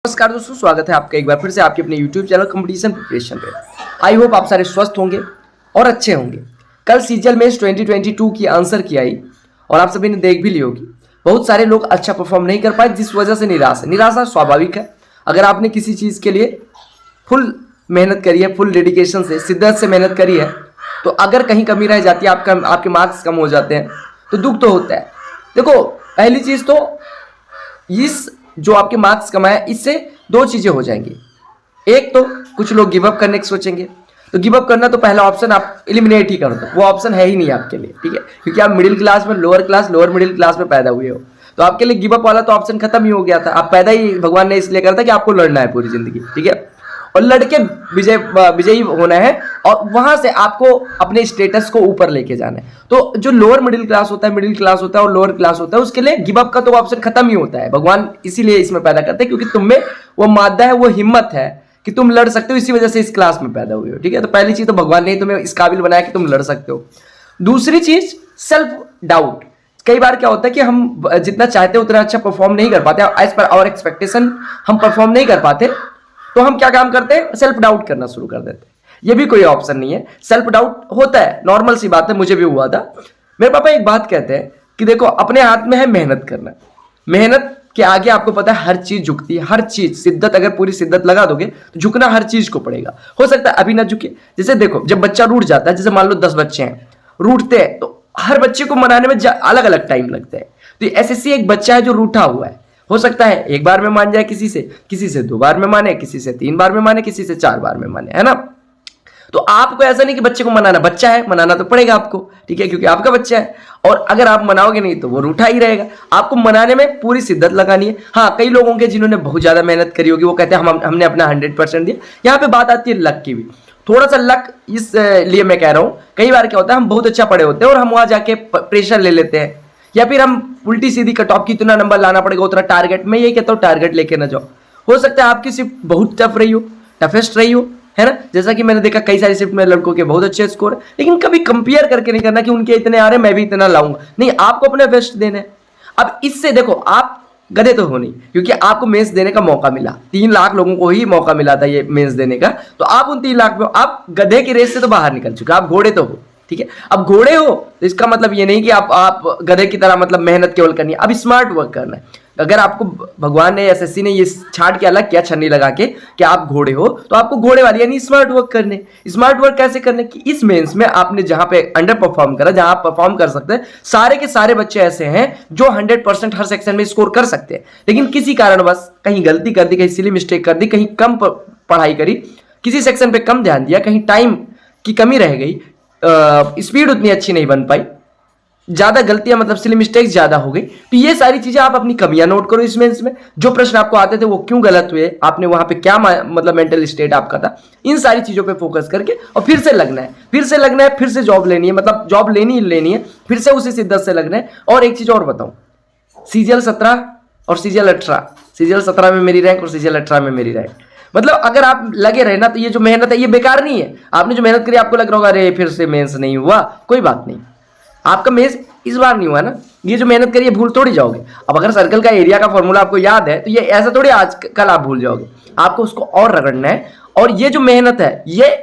नमस्कार दोस्तों, स्वागत है आपका एक बार फिर से आपके अपने YouTube चैनल कंपटीशन प्रिपरेशन पे। आई होप आप सारे स्वस्थ होंगे और अच्छे होंगे। कल सीजीएल मेंस 2022 की आंसर की आई और आप सभी ने देख भी ली होगी। बहुत सारे लोग अच्छा परफॉर्म नहीं कर पाए, जिस वजह से निराशा स्वाभाविक है। अगर आपने किसी चीज़ के लिए फुल मेहनत करी है, फुल डेडिकेशन से, शिद्दत से मेहनत करी है, तो अगर कहीं कमी रह जाती है, आपके मार्क्स कम हो जाते हैं, तो दुख तो होता है। देखो, पहली चीज़ तो इस जो आपके मार्क्स कमाए, इससे दो चीज़ें हो जाएंगी। एक तो कुछ लोग गिव अप करने की सोचेंगे, तो गिव अप करना तो पहला ऑप्शन आप एलिमिनेट ही कर दो, वो ऑप्शन है ही नहीं आपके लिए, ठीक है, क्योंकि आप मिडिल क्लास में, लोअर मिडिल क्लास में पैदा हुए हो, तो आपके लिए गिव अप वाला तो ऑप्शन खत्म ही हो गया था। आप पैदा ही भगवान ने इसलिए करा था कि आपको लड़ना है पूरी जिंदगी, ठीक है, और लड़के विजयी होना है और वहां से आपको अपने स्टेटस को ऊपर लेके जाना है। तो जो लोअर मिडिल क्लास होता है और लोअर क्लास होता है, उसके लिए गिव अप का तो ऑप्शन खत्म ही होता है। भगवान इसीलिए इसमें पैदा करते हैं क्योंकि तुम में वो मादा है, वो हिम्मत है कि तुम लड़ सकते हो, इसी वजह से इस क्लास में पैदा हुए हो, ठीक है। तो पहली चीज तो भगवान ने तुम्हें इस काबिल बनाया कि तुम लड़ सकते हो। दूसरी चीज सेल्फ डाउट। कई बार क्या होता है कि हम जितना चाहते हैं उतना अच्छा परफॉर्म नहीं कर पाते, एज पर आवर एक्सपेक्टेशन हम परफॉर्म नहीं कर पाते, तो हम क्या काम करते हैं, सेल्फ डाउट करना शुरू कर देते हैं। ये भी कोई ऑप्शन नहीं है, सेल्फ डाउट होता है, नॉर्मल सी बात है, मुझे भी हुआ था। मेरे पापा एक बात कहते हैं कि देखो, अपने हाथ में है मेहनत करना, मेहनत के आगे आपको पता है हर चीज झुकती है, हर चीज। शिद्दत, अगर पूरी शिद्दत लगा दोगे तो झुकना हर चीज को पड़ेगा। हो सकता है अभी ना झुके, जैसे देखो, जब बच्चा रूठ जाता है, जैसे मान लो 10 बच्चे हैं, रूठते हैं, तो हर बच्चे को मनाने में अलग अलग टाइम लगता है। तो एसएससी एक बच्चा है जो रूठा हुआ है, हो सकता है एक बार में मान जाए, किसी से 2 बार में माने, किसी से 3 बार में माने, किसी से 4 बार में माने, है ना। तो आपको ऐसा नहीं कि बच्चे को मनाना, बच्चा है, मनाना तो पड़ेगा आपको, ठीक है, क्योंकि आपका बच्चा है। और अगर आप मनाओगे नहीं तो वो रूठा ही रहेगा। आपको मनाने में पूरी शिद्दत लगानी है। हाँ, कई लोगों के जिन्होंने बहुत ज्यादा मेहनत करी होगी, वो कहते हैं हमने अपना 100% दिया। यहाँ पे बात आती है लक की भी। थोड़ा सा लक इस लिए मैं कह रहा हूँ, कई बार क्या होता है, हम बहुत अच्छा पढ़े होते हैं और हम वहां जाके प्रेशर ले लेते हैं, या फिर हम उल्टी सीधी कट ऑफ की इतना नंबर लाना पड़ेगा, उतना टारगेट, मैं यही कहता हूँ टारगेट लेके ना जाओ। हो सकता है आपकी शिफ्ट बहुत टफ रही हो, टफेस्ट रही हो, है ना। जैसा कि मैंने देखा कई सारी शिफ्ट में लड़कों के बहुत अच्छे स्कोर है, लेकिन कभी कंपेयर करके नहीं करना कि उनके इतने आ रहे मैं भी इतना लाऊंगा, नहीं, आपको अपने बेस्ट देना है। अब इससे देखो, आप गधे तो हो नहीं, क्योंकि आपको मेंस देने का मौका मिला, 3 लाख लोगों को ही मौका मिला था ये मेंस देने का, तो आप उन 3 लाख में, आप गधे की रेस से तो बाहर निकल चुके, आप घोड़े तो हो, ठीक है। अब घोड़े हो तो इसका मतलब ये नहीं कि आप गधे की तरह मतलब मेहनत केवल करनी है, अब स्मार्ट वर्क करना है। अगर आपको भगवान ने, एसएससी ने ये छाट के अलग किया, छन्नी लगा के कि आप घोड़े हो, तो आपको घोड़े वाली यानी स्मार्ट वर्क करने। स्मार्ट वर्क कैसे करने की, इस मेंस में आपने जहां पे अंडर परफॉर्म करा, जहां आप परफॉर्म कर सकते हैं, सारे के सारे बच्चे ऐसे हैं जो 100% हर सेक्शन में स्कोर कर सकते हैं, लेकिन किसी कारणवश कहीं गलती कर दी, कहीं सिली मिस्टेक कर दी, कहीं कम पढ़ाई करी, किसी सेक्शन पे कम ध्यान दिया, कहीं टाइम की कमी रह गई, स्पीड उतनी अच्छी नहीं बन पाई, ज्यादा गलतियां मतलब सिली मिस्टेक्स ज्यादा हो गई। तो ये सारी चीजें आप अपनी कमियां नोट करो इस मेंस में। जो प्रश्न आपको आते थे वो क्यों गलत हुए, आपने वहां पे क्या मतलब मेंटल स्टेट आपका था, इन सारी चीजों पे फोकस करके और फिर से लगना है, फिर से जॉब लेनी है, मतलब जॉब लेनी है, फिर से उसी शिद्दत से लगना है। और एक चीज और बताऊं, सीजीएल 17 और सीजीएल 18, सीजीएल 17 में मेरी रैंक और सीजीएल 18 में मेरी रैंक, मतलब अगर आप लगे रहे ना, तो ये जो मेहनत है ये बेकार नहीं है। आपने जो मेहनत करी, आपको लग रहा होगा अरे फिर से मेंस नहीं हुआ, कोई बात नहीं, आपका मेंस इस बार नहीं हुआ ना, ये जो मेहनत करी है भूल थोड़ी जाओगे। अब अगर सर्कल का एरिया का फॉर्मूला आपको याद है, तो ये ऐसा थोड़ी आज कल आप भूल जाओगे, आपको उसको और रगड़ना है। और ये जो मेहनत है, ये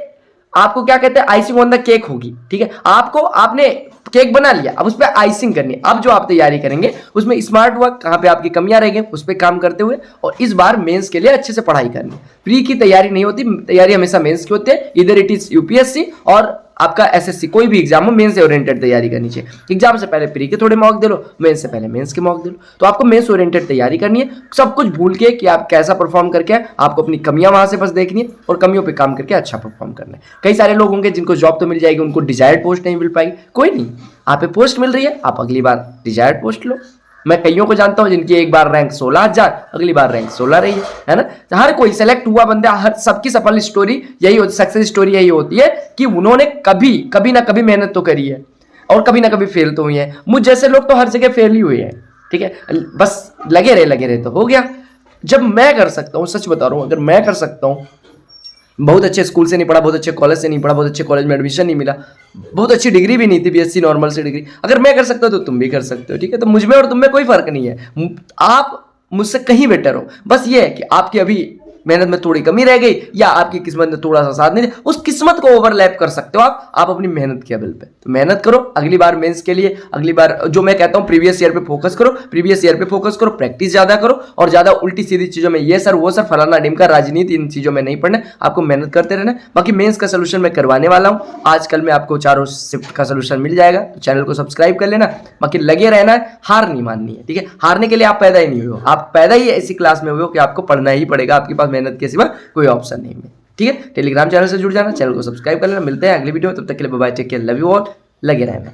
आपको क्या कहते हैं, आइसिंग ऑन द केक होगी, ठीक है। आपने केक बना लिया, अब उस पर आइसिंग करनी है। अब जो आप तैयारी करेंगे उसमें स्मार्ट वर्क, कहाँ पे आपकी कमियां रहेंगी उस पर काम करते हुए, और इस बार मेंस के लिए अच्छे से पढ़ाई करनी। प्री की तैयारी नहीं होती, तैयारी हमेशा मेंस की होती है, इधर इट इज यूपीएससी और आपका एसएससी, कोई भी एग्जाम हो मेंस से ओरिएंटेड तैयारी करनी चाहिए। एग्जाम से पहले प्री के थोड़े मॉक दे लो, मेंस से पहले मेंस के मॉक दे लो। तो आपको मेंस ओरिएंटेड तैयारी करनी है, सब कुछ भूल के कि आप कैसा परफॉर्म करके आए, आपको अपनी कमियां वहां से बस देखनी है और कमियों पे काम करके अच्छा परफॉर्म करना है। कई सारे लोग होंगे जिनको जॉब तो मिल जाएगी, उनको डिजायर्ड पोस्ट नहीं मिल पाएगी, कोई नहीं, आप पे पोस्ट मिल रही है, आप अगली बार डिजायर्ड पोस्ट लो। मैं कईयों को जानता हूं जिनकी एक बार रैंक 16,000, अगली बार रैंक 16 रही है ना। हर कोई सेलेक्ट हुआ बंदा, हर सबकी सफल स्टोरी यही होती, सक्सेस स्टोरी यही होती है कि उन्होंने कभी ना कभी मेहनत तो करी है और कभी ना कभी फेल तो हुई है। मुझ जैसे लोग तो हर जगह फेल ही हुए हैं, ठीक है, बस लगे रहे तो हो गया। जब मैं कर सकता हूँ, सच बता रहा हूँ, अगर मैं कर सकता हूँ, बहुत अच्छे स्कूल से नहीं पढ़ा, बहुत अच्छे कॉलेज से नहीं पढ़ा, बहुत अच्छे कॉलेज में एडमिशन नहीं मिला, बहुत अच्छी डिग्री भी नहीं थी, बीएससी नॉर्मल से डिग्री, अगर मैं कर सकता हूँ तो तुम भी कर सकते हो, ठीक है। तो मुझ में और तुम में कोई फर्क नहीं है। आप मुझसे कहीं बेटर हो। बस ये है कि आपकी अभी मेहनत में थोड़ी कमी रह गई या आपकी किस्मत ने थोड़ा सा साथ नहीं दिया, उस किस्मत को ओवरलैप कर सकते हो आप अपनी मेहनत के बल पे। तो मेहनत करो, अगली बार मेंस के लिए, अगली बार जो मैं कहता हूं प्रीवियस ईयर पे फोकस करो, प्रीवियस ईयर पे फोकस करो, प्रैक्टिस ज्यादा करो और ज्यादा उल्टी सीधी चीजों में ये सर वो सर फलाना ढिमका राजनीति इन चीजों में नहीं पढ़ना, आपको मेहनत करते रहना। बाकी मेंस का सोल्यूशन मैं करवाने वाला हूं, आजकल में आपको चारों शिफ्ट का सोल्यूशन मिल जाएगा। तो चैनल को सब्सक्राइब कर लेना, बाकी लगे रहना है, हार नहीं माननी है, ठीक है। हारने के लिए आप पैदा ही नहीं हुए हो, आप पैदा ही ऐसी क्लास में हुए हो कि आपको पढ़ना ही पड़ेगा, आपके पास मेहनत के सिवा कोई ऑप्शन नहीं है, ठीक है। टेलीग्राम चैनल से जुड़ जाना, चैनल को सब्सक्राइब कर लेना। मिलते हैं अगली वीडियो में, तब तक के लिए bye bye, take care, love you all, लगे रहना।